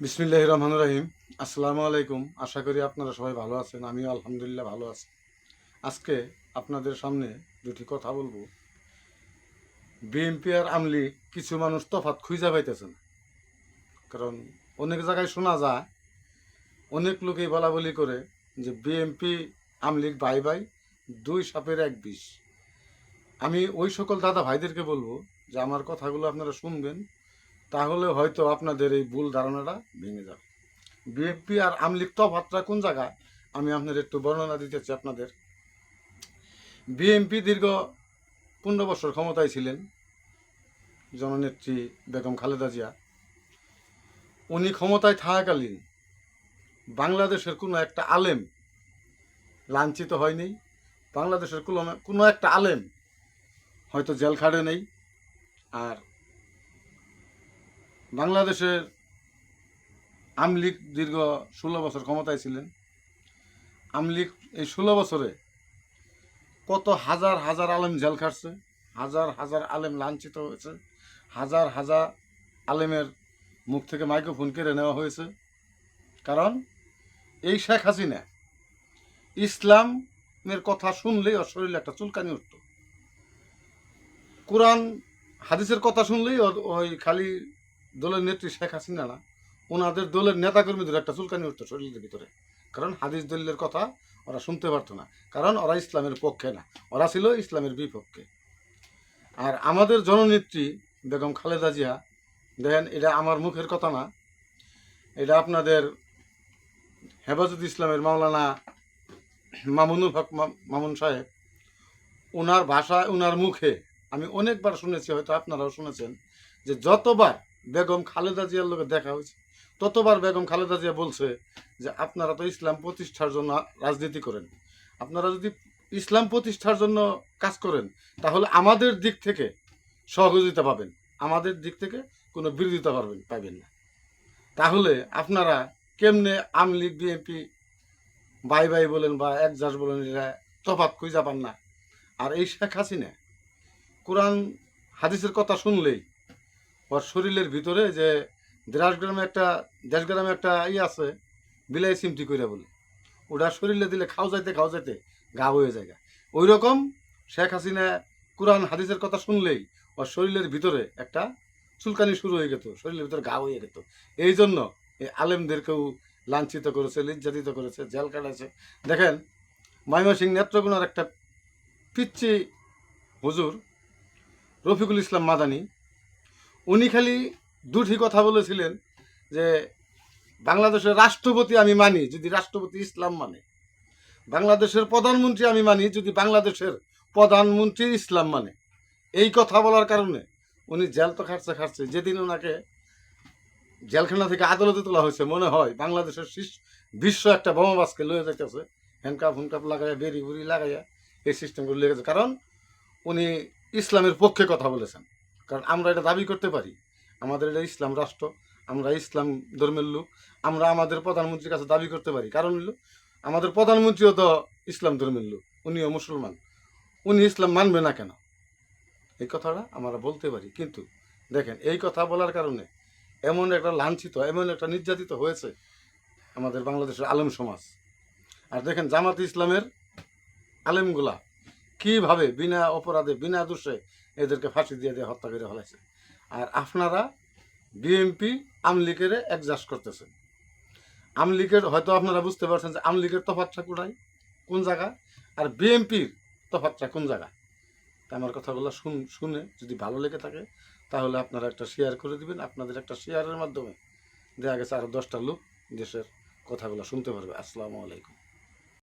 বিসমিল্লাহির রহমানির রহিম। আসসালামু আলাইকুম। আশা করি আপনারা সবাই ভালো আছেন। আমিও আলহামদুলিল্লাহ ভালো আছি। আজকে আপনাদের সামনে দুটি কথা বলবো। বিএনপি আর আওয়ামী লীগ কিছু মানুষ তফাৎ খুঁজে পাইতেছে না। কারণ অনেক জায়গায় শোনা যায়, অনেক লোকেই বলা বলি করে যে বিএনপি আওয়ামী লীগ ভাই ভাই, দুই সাপের এক বিষ। আমি ওই সকল দাদা ভাইদেরকে বলবো যে আমার কথাগুলো আপনারা শুনবেন, তাহলে হয়তো আপনাদের এই ভুল ধারণাটা ভেঙে যাবে। বিএনপি আর আওয়ামী লীগ তফাৎটা কোন জায়গায় আমি আপনাদের একটু বর্ণনা দিতেছি আপনাদের। বিএনপি দীর্ঘ 15 বছর ক্ষমতায় ছিলেন জননেত্রী বেগম খালেদা জিয়া। উনি ক্ষমতায় থাকাকালীন বাংলাদেশের কোনো একটা আলেম লাঞ্ছিত হয়নি, বাংলাদেশের কোনো একটা আলেম হয়তো জেল খাটে নেই। আর বাংলাদেশের আওয়ামী লীগ দীর্ঘ 16 বছর ক্ষমতায় ছিলেন। আওয়ামী লীগ এই 16 বছরে কত হাজার হাজার আলেম জেল খাটছে, হাজার হাজার আলেম লাঞ্ছিত হয়েছে, হাজার হাজার আলেমের মুখ থেকে মাইক্রোফোন কেড়ে নেওয়া হয়েছে। কারণ এই শেখ হাসিনা ইসলামের কথা শুনলেই ওর শরীরে একটা চুলকানি উঠত, কোরআন হাদিসের কথা শুনলেই ওই খালি দলের নেত্রী শেখ হাসিনা না, ওনাদের দলের নেতাকর্মীদের একটা চুলকানি উঠতো শরীরের ভিতরে। কারণ হাদিস দলিলের কথা ওরা শুনতে পারতো না, কারণ ওরা ইসলামের পক্ষে না, ওরা ছিল ইসলামের বিপক্ষে। আর আমাদের জননেত্রী বেগম খালেদা জিয়া, দেখেন এটা আমার মুখের কথা না, এটা আপনাদের হেফাজত ইসলামের মাওলানা মামুনুল হক মামুন সাহেব, ওনার ভাষায় ওনার মুখে আমি অনেকবার শুনেছি, হয়তো আপনারাও শুনেছেন, যে যতবার বেগম খালেদা জিয়ার লোকে দেখা হয়েছে ততবার বেগম খালেদা জিয়া বলছে যে আপনারা তো ইসলাম প্রতিষ্ঠার জন্য রাজনীতি করেন, আপনারা যদি ইসলাম প্রতিষ্ঠার জন্য কাজ করেন তাহলে আমাদের দিক থেকে সহযোগিতা পাবেন, আমাদের দিক থেকে কোনো বিরোধিতা পাবেন না। তাহলে আপনারা কেমনে Awami League BNP bye bye বলেন বা একজাস বলেন, এরা তফাৎ খুঁজে পান না। আর এই শেখ হাসিনা কোরআন হাদিসের কথা শুনলেই ওর শরীরের ভিতরে যে দেশগ্রামে একটা আছে বিলাই সিমটি করে বলে, ওটা শরীরে দিলে খাও যাইতে গা হয়ে যায়। ওই রকম শেখ হাসিনা কোরআন হাদিসের কথা শুনলেই ওর শরীরের ভিতরে একটা চুলকানি শুরু হয়ে যেত, শরীরের ভিতরে গা হয়ে যেত। এই জন্য এই আলেমদেরকেও লাঞ্ছিত করেছে, নির্যাতিত করেছে, জেল কাটাইছে। দেখেন ময়মনসিংহ নেত্রকোনার একটা পিচ্ছি হুজুর রফিকুল ইসলাম মাদানী, উনি খালি দুটি কথা বলেছিলেন যে বাংলাদেশের রাষ্ট্রপতি আমি মানি যদি রাষ্ট্রপতি ইসলাম মানে, বাংলাদেশের প্রধানমন্ত্রী আমি মানি যদি বাংলাদেশের প্রধানমন্ত্রী ইসলাম মানে। এই কথা বলার কারণে উনি জেল তো খাটছে। যেদিন ওনাকে জেলখানা থেকে আদালতে তোলা হয়েছে, মনে হয় বাংলাদেশের বিশ্ব একটা বোমাবাজকে লয়ে যাইতেছে, হ্যান্ডকাপ লাগাইয়া বেরি বুড়ি লাগাইয়া এই সিস্টেমগুলো লেগেছে। কারণ উনি ইসলামের পক্ষে কথা বলেছেন। কারণ আমরা এটা দাবি করতে পারি, আমাদের এটা ইসলাম রাষ্ট্র, আমরা ইসলাম ধর্মের লোক, আমরা আমাদের প্রধানমন্ত্রীর কাছে দাবি করতে পারি। কারণ হলো আমাদের প্রধানমন্ত্রীও তো ইসলাম ধর্মের লোক, উনিও মুসলমান, উনি ইসলাম মানবে না কেন? এই কথাটা আমরা বলতে পারি। কিন্তু দেখেন এই কথা বলার কারণে এমন একটা লাঞ্ছিত, এমন একটা নির্যাতিত হয়েছে আমাদের বাংলাদেশের আলেম সমাজ। আর দেখেন জামাত ইসলামের আলেমগুলা কিভাবে বিনা অপরাধে বিনা দোষে এদেরকে ফাঁসি দিয়ে হত্যা করে ফেলাইছে। আর আপনারা বিএনপি আওয়ামী লীগের অ্যাডজাস্ট করতেছেন। আওয়ামী লীগের হয়তো আপনারা বুঝতে পারছেন যে আওয়ামী লীগের তফাৎটা কোন জায়গা, আর বিএনপির তফাৎটা কোন জায়গা। আমার কথাগুলো শুনে যদি ভালো লেগে থাকে তাহলে আপনারা একটা শেয়ার করে দিবেন। আপনাদের একটা শেয়ারের মাধ্যমে দেখা গেছে আরও 10টা লোক দেশের কথাগুলো শুনতে পারবে। আসসালামু আলাইকুম।